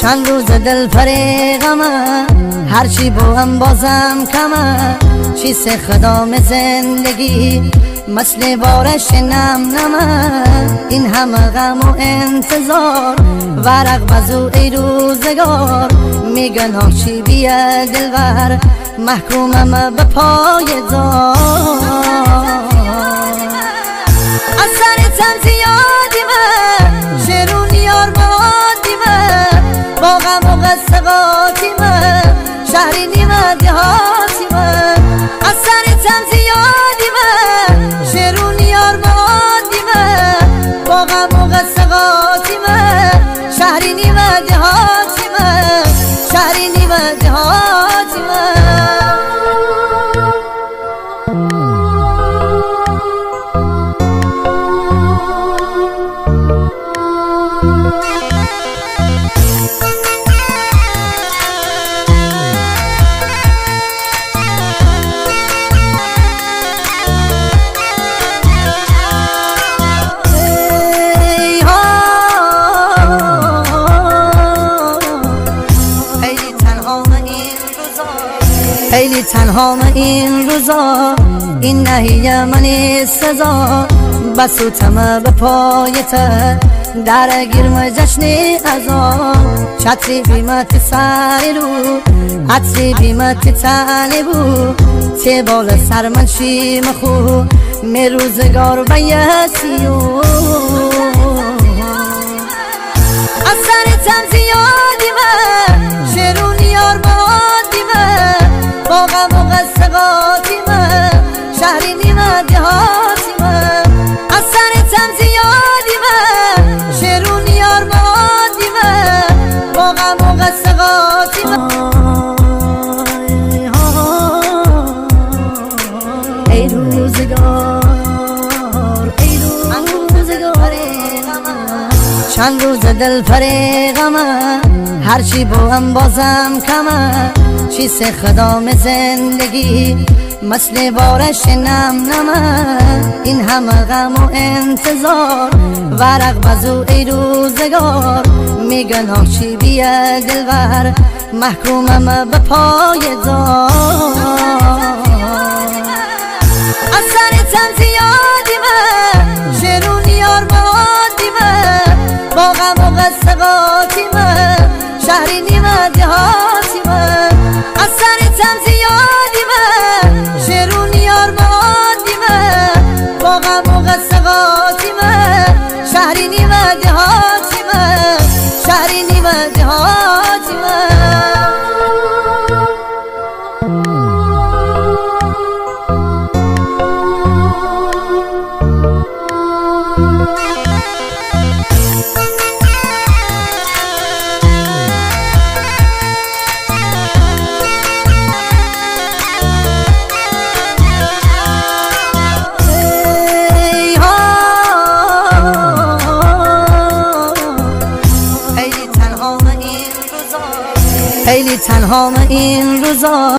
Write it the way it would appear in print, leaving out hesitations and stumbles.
چند روز دل فریقمه، هرچی با هم بازم کمه. چیست خدام زندگی مثل بارش نم نمه. این همه غم و انتظار ورق بزو ای روزگار. میگن ها چی بیه دلبر محکومم به پای دار. از سرتم زیادیمه شیرون یار مادیمه. با غم و قصه قاطیمه شهری نیمه دهاتیمه. از سرتم زیادیمه شیرون یار مادیمه. با غم و قصه قاطیمه شهری نیمه دهاتیمه. شهری نیمه دهاتیمه. خیلی تنها من این روزا، این نهیه من سزا. بسوتم به پایته درگیرم جشن ازا. چتری بیمت سری رو عطری بیمت تنی بو. تی بال سر من شیم خو می روزگار بیسیو. از سرتم زیادیمه شیرون یار مادیمه. با غم و قصه قاطیمه شهری نیمه دهاتیمه. از سرتم زیادیمه شیرون یار مادیمه. با غم و قصه قاطیمه. ای روزگار ای روزگار چند روز دل فریقمه، هرچی با هم بازم کمه. چیست خدام زندگی مثل بارش نم نمه. این همه غم و انتظار ورق بزو ای روزگار. میگن ها چی بیه دلبر محکومم به پای دار. از سرتم زیادیمه شیرون یار مادیمه. با غم و قصه قاطیمه شهری نیمه دهاتیمه. از سرتم زیادیمه شیرون یار مادیمه. با غم و قصه قاطیمه شهری نیمه دهاتیمه. شهری نیمه دهاتیمه. خیلی تنها من این روزا.